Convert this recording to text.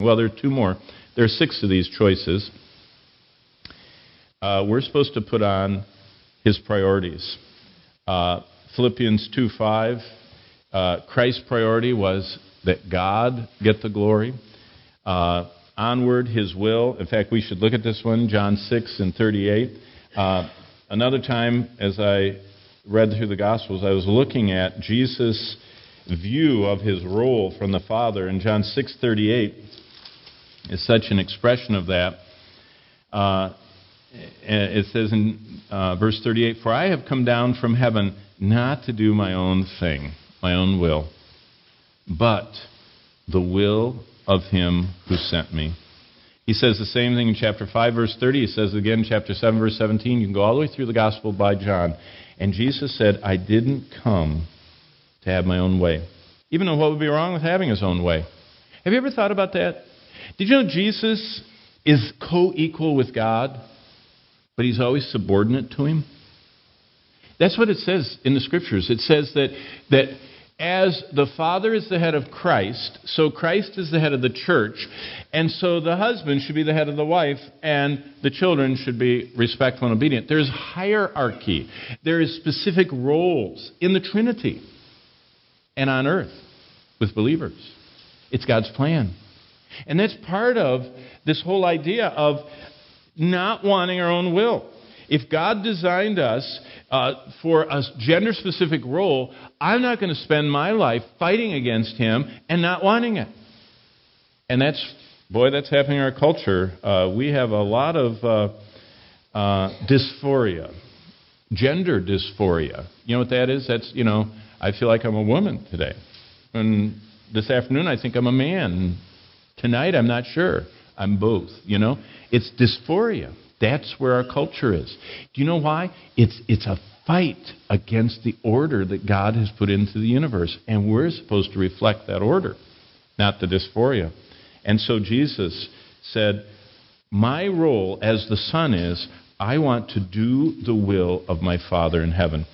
Well, there are two more. There are 6 of these choices. We're supposed to put on his priorities. Philippians 2:5, Christ's priority was that God get the glory. Onward, his will. In fact, we should look at this one, John 6:38. Another time, as I read through the Gospels, I was looking at Jesus' view of his role from the Father, and John 6:38 is such an expression of that. It says in verse 38, "For I have come down from heaven not to do my own thing, my own will, but the will of him who sent me." He says the same thing in chapter 5, verse 30. He says it again in chapter 7, verse 17. You can go all the way through the Gospel by John. And Jesus said, "I didn't come to have my own way." Even though what would be wrong with having his own way? Have you ever thought about that? Did you know Jesus is co-equal with God, but he's always subordinate to him? That's what it says in the Scriptures. It says that as the Father is the head of Christ, so Christ is the head of the church, and so the husband should be the head of the wife, and the children should be respectful and obedient. There's hierarchy. There is specific roles in the Trinity and on earth with believers. It's God's plan. And that's part of this whole idea of not wanting our own will. If God designed us for a gender-specific role, I'm not going to spend my life fighting against him and not wanting it. And that's happening in our culture. We have a lot of dysphoria, gender dysphoria. You know what that is? That's, I feel like I'm a woman today. And this afternoon I think I'm a man. Tonight I'm not sure. I'm both, It's dysphoria. That's where our culture is. Do you know why? It's a fight against the order that God has put into the universe. And we're supposed to reflect that order, not the dysphoria. And so Jesus said, my role as the Son is, I want to do the will of my Father in heaven.